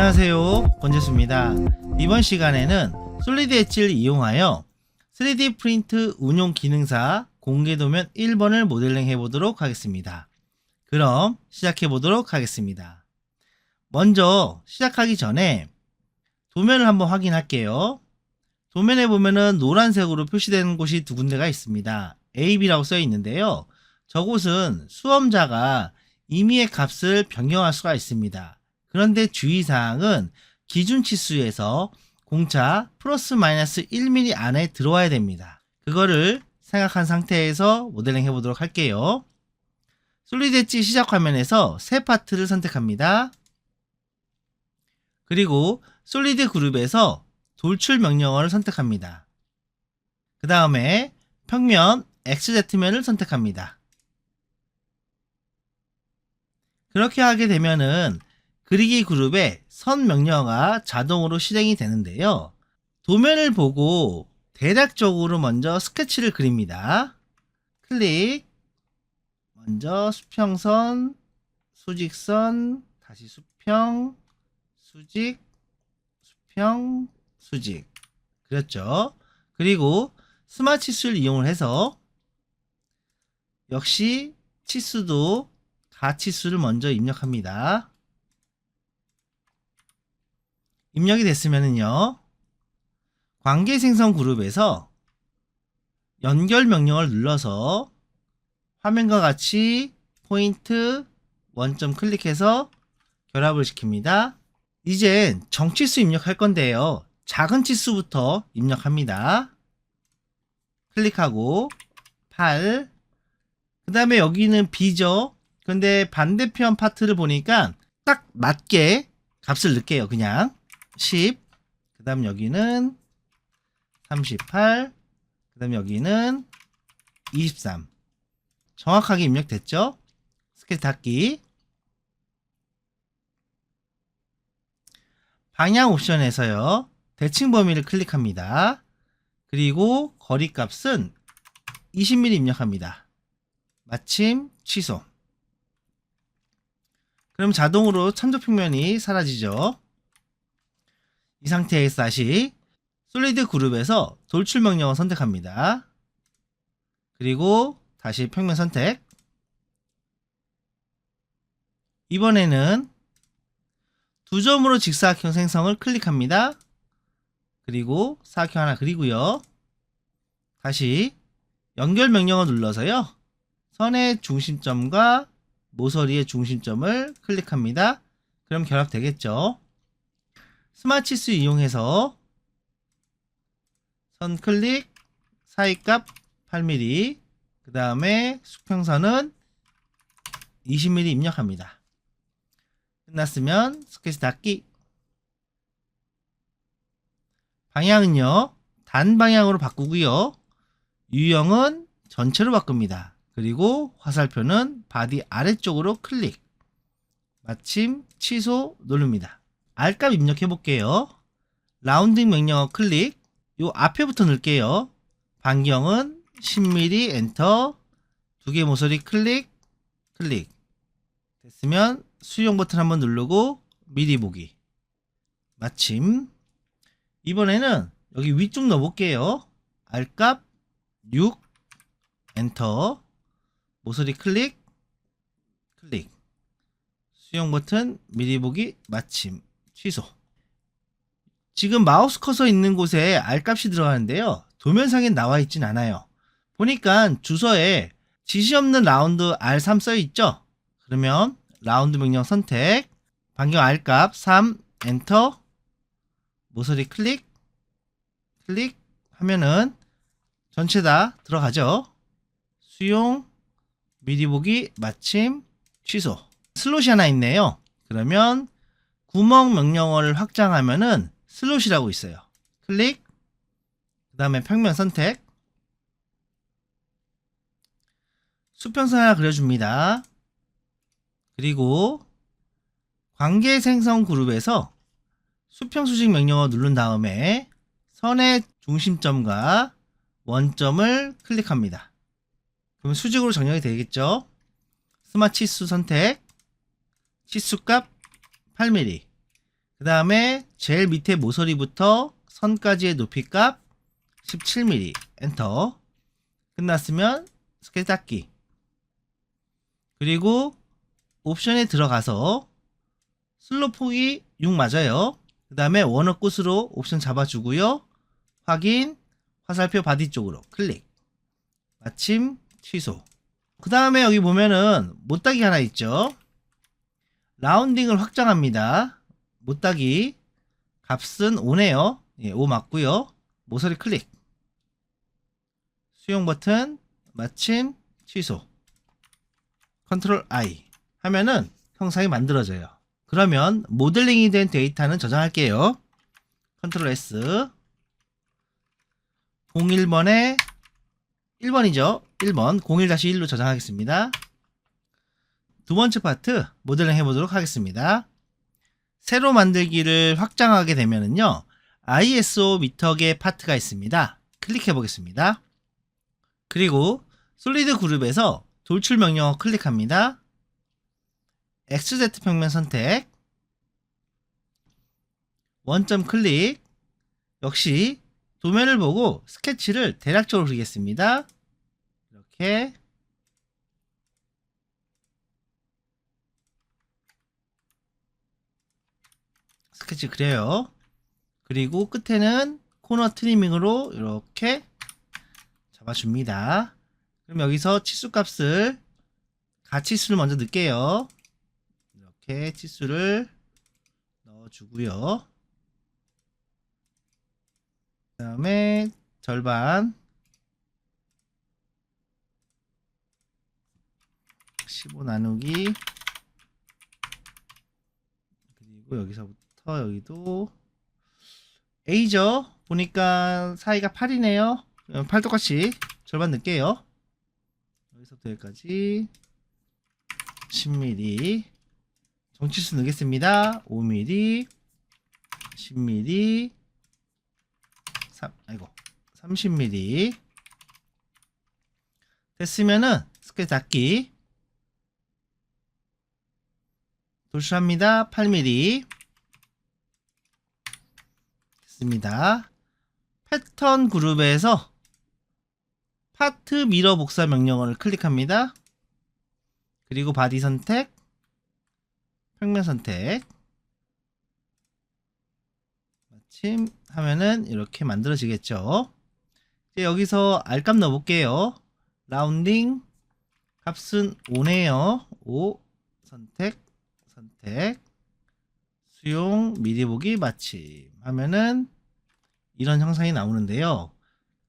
안녕하세요, 권재수입니다. 이번 시간에는 솔리드 엣지를 이용하여 3D 프린트 운용 기능사 공개도면 1번을 모델링 해보도록 하겠습니다. 그럼 시작해 보도록 하겠습니다. 먼저 시작하기 전에 도면을 한번 확인할게요. 도면에 보면은 노란색으로 표시되는 곳이 두 군데가 있습니다. A, B라고 써 있는데요. 저곳은 수험자가 임의의 값을 변경할 수가 있습니다. 그런데 주의사항은 기준 치수에서 공차 플러스 마이너스 1mm 안에 들어와야 됩니다. 그거를 생각한 상태에서 모델링 해보도록 할게요. 솔리드 엣지 시작 화면에서 새 파트를 선택합니다. 그리고 솔리드 그룹에서 돌출 명령어를 선택합니다. 그 다음에 평면 XZ면을 선택합니다. 그렇게 하게 되면은 그리기 그룹에 선 명령어가 자동으로 실행이 되는데요. 도면을 보고 대략적으로 먼저 스케치를 그립니다. 클릭, 먼저 수평선, 수직선, 다시 수평, 수직, 수평, 수직 그렸죠. 그리고 스마트 치수를 이용을 해서 역시 치수도 가치수를 먼저 입력합니다. 입력이 됐으면은요, 관계 생성 그룹에서 연결 명령을 눌러서 화면과 같이 포인트 원점 클릭해서 결합을 시킵니다. 이제 정치수 입력할 건데요, 작은 치수부터 입력합니다. 클릭하고 8, 그 다음에 여기는 B죠. 근데 반대편 파트를 보니까 딱 맞게 값을 넣을게요. 그냥 10, 그 다음 여기는 38, 그 다음 여기는 23. 정확하게 입력됐죠? 스케치 닫기. 방향 옵션에서요, 대칭 범위를 클릭합니다. 그리고 거리 값은 20mm 입력합니다. 마침 취소. 그럼 자동으로 참조 평면이 사라지죠. 이 상태에서 다시 솔리드 그룹에서 돌출 명령어 선택합니다. 그리고 다시 평면 선택. 이번에는 두 점으로 직사각형 생성을 클릭합니다. 그리고 사각형 하나 그리고요. 다시 연결 명령어 눌러서요, 선의 중심점과 모서리의 중심점을 클릭합니다. 그럼 결합되겠죠. 스마트 치수 이용해서 선 클릭, 사이값 8mm, 그 다음에 수평선은 20mm 입력합니다. 끝났으면 스케치 닫기. 방향은요, 단방향으로 바꾸고요. 유형은 전체로 바꿉니다. 그리고 화살표는 바디 아래쪽으로 클릭. 마침 취소 누릅니다. R값 입력해 볼게요. 라운딩 명령어 클릭. 요 앞에부터 넣을게요. 반경은 10mm 엔터. 두 개 모서리 클릭, 클릭. 됐으면 수용 버튼 한번 누르고 미리 보기. 마침. 이번에는 여기 위쪽 넣어 볼게요. R값 6 엔터. 모서리 클릭, 클릭. 수용 버튼 미리 보기, 마침 취소. 지금 마우스 커서 있는 곳에 R값이 들어가는데요, 도면상엔 나와 있진 않아요. 보니까 주소에 지시 없는 라운드 R3 써 있죠. 그러면 라운드 명령 선택, 반경 R값 3 엔터, 모서리 클릭, 클릭 하면은 전체 다 들어가죠. 수용, 미리 보기, 마침 취소. 슬롯이 하나 있네요. 그러면 구멍 명령어를 확장하면은 슬롯이라고 있어요. 클릭, 그 다음에 평면 선택, 수평선 하나 그려줍니다. 그리고 관계 생성 그룹에서 수평 수직 명령어 누른 다음에 선의 중심점과 원점을 클릭합니다. 그러면 수직으로 정렬이 되겠죠. 스마트 치수 선택, 치수값 8mm, 그 다음에 제일 밑에 모서리부터 선까지의 높이값 17mm 엔터. 끝났으면 스케치 닫기. 그리고 옵션에 들어가서 슬롯 폭이 6 맞아요. 그 다음에 원어 끝으로 옵션 잡아주고요. 확인, 화살표 바디 쪽으로 클릭. 마침 취소. 그 다음에 여기 보면은 못따기 하나 있죠. 라운딩을 확장합니다. 못따기 값은 5네요. 예, 5 맞고요. 모서리 클릭. 수용 버튼 마침 취소. 컨트롤 I 하면은 형상이 만들어져요. 그러면 모델링이 된 데이터는 저장할게요. 컨트롤 S 01번에 1번이죠. 1번 01-1로 저장하겠습니다. 두 번째 파트 모델링 해보도록 하겠습니다. 새로 만들기를 확장하게 되면은요, ISO 미터계 파트가 있습니다. 클릭해 보겠습니다. 그리고 솔리드 그룹에서 돌출 명령어 클릭합니다. XZ 평면 선택, 원점 클릭. 역시 도면을 보고 스케치를 대략적으로 그리겠습니다. 이렇게 스케치 그려요. 그리고 끝에는 코너 트리밍으로 이렇게 잡아줍니다. 그럼 여기서 치수 값을 가치수를 먼저 넣을게요. 이렇게 치수를 넣어주고요. 그 다음에 절반 15 나누기, 그리고 여기서부터 여기도 A죠. 보니까 사이가 8이네요. 8 똑같이 절반 넣을게요. 여기서부터 여기까지 10mm. 정치수 넣겠습니다. 5mm, 10mm, 30mm. 됐으면은 스케치 닫기. 돌출합니다. 8mm. 됐습니다. 패턴 그룹에서 파트 미러 복사 명령어를 클릭합니다. 그리고 바디 선택, 평면 선택. 마침 하면은 이렇게 만들어지겠죠. 이제 여기서 R값 넣어볼게요. 라운딩 값은 5네요. 5 선택, 수용, 미리 보기 마침 하면은 이런 형상이 나오는데요.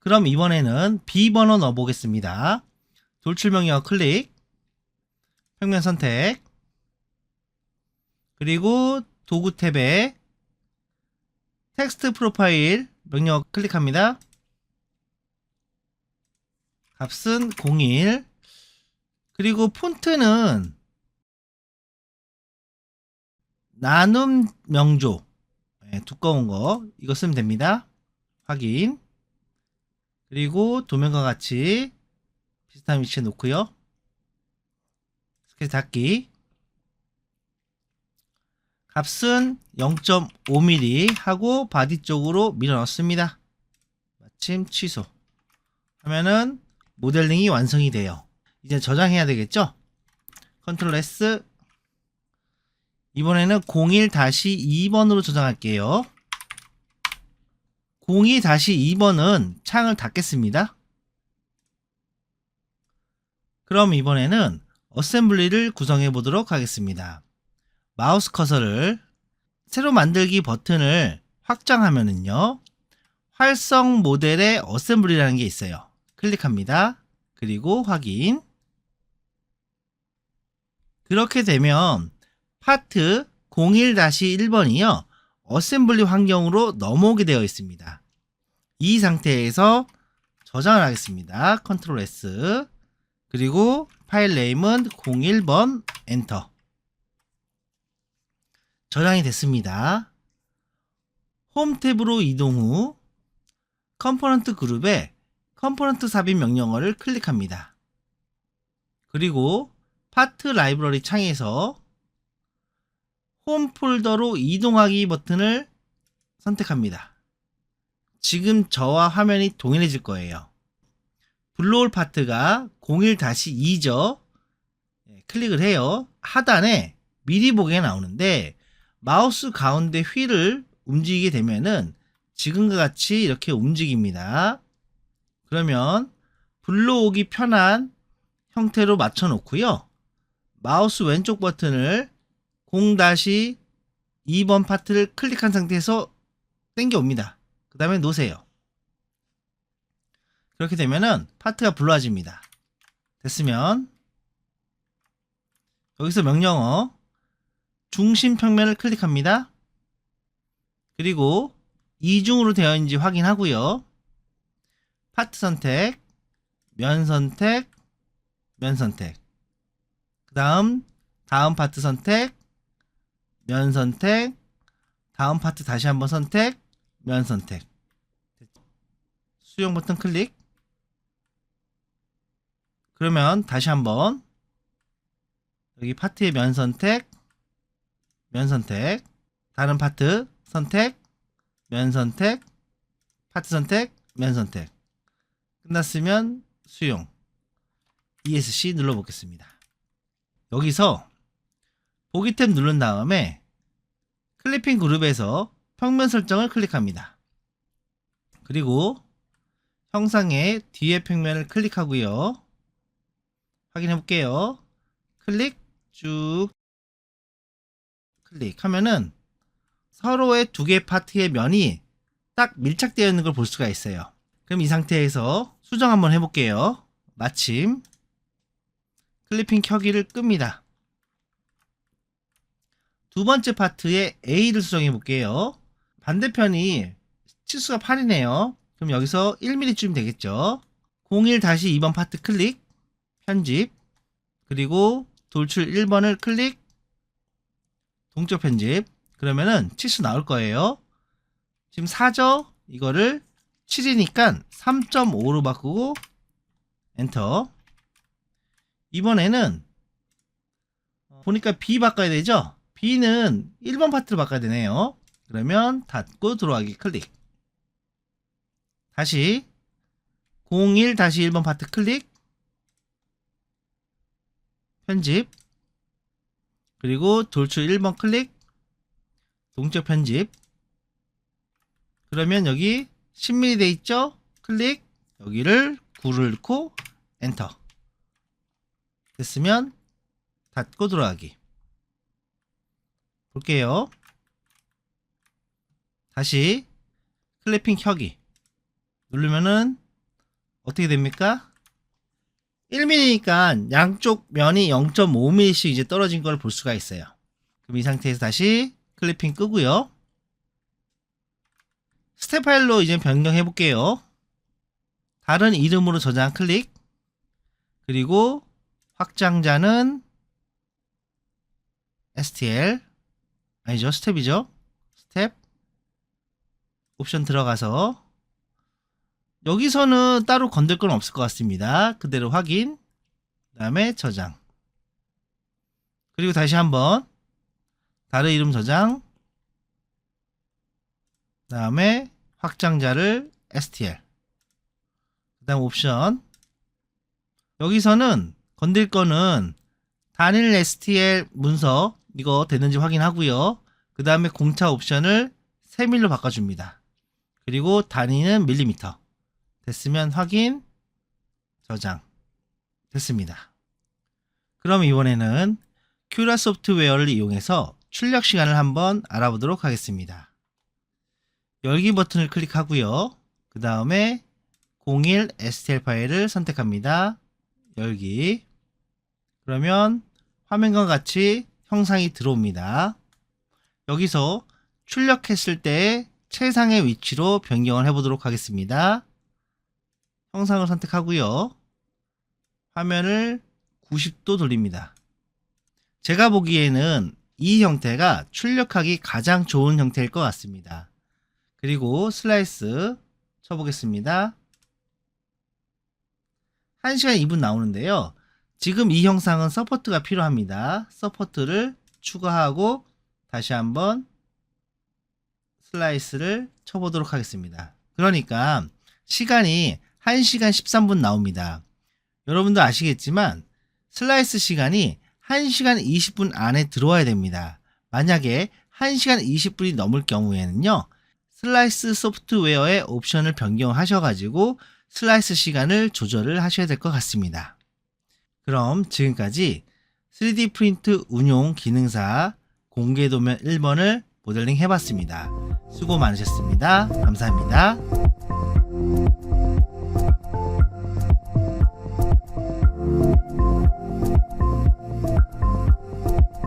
그럼 이번에는 B번호 넣어보겠습니다. 돌출 명령어 클릭, 평면 선택, 그리고 도구 탭에 텍스트 프로파일 명령어 클릭합니다. 값은 01. 그리고 폰트는 나눔 명조, 두꺼운 거 이거 쓰면 됩니다. 확인. 그리고 도면과 같이 비슷한 위치에 놓고요. 스케치 닫기. 값은 0.5mm 하고 바디 쪽으로 밀어 넣습니다. 마침 취소 하면은 모델링이 완성이 돼요. 이제 저장해야 되겠죠? 컨트롤 S. 이번에는 01-2번으로 저장할게요. 02-2번은 창을 닫겠습니다. 그럼 이번에는 어셈블리를 구성해 보도록 하겠습니다. 마우스 커서를 새로 만들기 버튼을 확장하면은요, 활성 모델의 어셈블리라는 게 있어요. 클릭합니다. 그리고 확인. 그렇게 되면 파트 01-1번이요, 어셈블리 환경으로 넘어오게 되어 있습니다. 이 상태에서 저장을 하겠습니다. 컨트롤 S. 그리고 파일 네임은 01번 엔터. 저장이 됐습니다. 홈 탭으로 이동 후 컴포넌트 그룹에 컴포넌트 삽입 명령어를 클릭합니다. 그리고 파트 라이브러리 창에서 홈 폴더로 이동하기 버튼을 선택합니다. 지금 저와 화면이 동일해질 거예요. 불러올 파트가 01-2죠. 클릭을 해요. 하단에 미리 보기가 나오는데 마우스 가운데 휠을 움직이게 되면은 지금과 같이 이렇게 움직입니다. 그러면 불러오기 편한 형태로 맞춰 놓고요. 마우스 왼쪽 버튼을 0-2번 파트를 클릭한 상태에서 당겨 옵니다. 그 다음에 놓으세요. 그렇게 되면은 파트가 불러집니다. 됐으면 여기서 명령어 중심 평면을 클릭합니다. 그리고 이중으로 되어 있는지 확인하고요. 파트 선택, 면 선택, 면 선택. 그 다음 파트 선택, 면 선택, 다음 파트 다시 한번 선택, 면 선택. 수용 버튼 클릭. 그러면 다시 한번 여기 파트의 면 선택, 면 선택, 다른 파트 선택, 면 선택, 파트 선택, 면 선택. 끝났으면 수용. ESC 눌러보겠습니다. 여기서 보기 탭 누른 다음에 클리핑 그룹에서 평면 설정을 클릭합니다. 그리고 형상의 뒤에 평면을 클릭하고요. 확인해 볼게요. 클릭 쭉 클릭하면은 서로의 두 개의 파트의 면이 딱 밀착되어 있는 걸 볼 수가 있어요. 그럼 이 상태에서 수정 한번 해볼게요. 마침 클리핑 켜기를 끕니다. 두 번째 파트에 A를 수정해 볼게요. 반대편이 치수가 8이네요. 그럼 여기서 1mm쯤 되겠죠. 01-2번 파트 클릭, 편집, 그리고 돌출 1번을 클릭, 동적 편집. 그러면은 치수 나올 거예요. 지금 4죠? 이거를 7이니까 3.5로 바꾸고 엔터. 이번에는 보니까 B 바꿔야 되죠? B는 1번 파트로 바꿔야 되네요. 그러면 닫고 들어가기 클릭. 다시 01-1번 파트 클릭, 편집, 그리고 돌출 1번 클릭, 동적 편집. 그러면 여기 10mm 돼 있죠? 클릭, 여기를 9를 넣고 엔터. 됐으면 닫고 들어가기. 볼게요. 다시 클리핑 켜기 누르면은 어떻게 됩니까? 1mm니까 양쪽 면이 0.5mm씩 이제 떨어진 걸 볼 수가 있어요. 그럼 이 상태에서 다시 클리핑 끄고요. 스텝 파일로 이제 변경해 볼게요. 다른 이름으로 저장 클릭, 그리고 확장자는 STL 아니죠, 스텝이죠. 스텝 옵션 들어가서 여기서는 따로 건들 건 없을 것 같습니다. 그대로 확인, 그 다음에 저장, 그리고 다시 한번 다른 이름 저장, 그 다음에 확장자를 STL, 그 다음 옵션. 여기서는 건들 거는 단일 STL 문서 이거 되는지 확인하고요. 그 다음에 공차 옵션을 3밀로 바꿔줍니다. 그리고 단위는 밀리미터. 됐으면 확인, 저장. 됐습니다. 그럼 이번에는 큐라 소프트웨어를 이용해서 출력 시간을 한번 알아보도록 하겠습니다. 열기 버튼을 클릭하고요. 그 다음에 01 STL 파일을 선택합니다. 열기. 그러면 화면과 같이 형상이 들어옵니다. 여기서 출력했을 때 최상의 위치로 변경을 해보도록 하겠습니다. 형상을 선택하고요. 화면을 90도 돌립니다. 제가 보기에는 이 형태가 출력하기 가장 좋은 형태일 것 같습니다. 그리고 슬라이스 쳐보겠습니다. 1시간 2분 나오는데요. 지금 이 형상은 서포트가 필요합니다. 서포트를 추가하고 다시 한번 슬라이스를 쳐보도록 하겠습니다. 그러니까 시간이 1시간 13분 나옵니다. 여러분도 아시겠지만 슬라이스 시간이 1시간 20분 안에 들어와야 됩니다. 만약에 1시간 20분이 넘을 경우에는요, 슬라이스 소프트웨어의 옵션을 변경하셔가지고 슬라이스 시간을 조절을 하셔야 될 것 같습니다. 그럼 지금까지 3D 프린트 운용 기능사 공개 도면 1번을 모델링 해봤습니다. 수고 많으셨습니다. 감사합니다.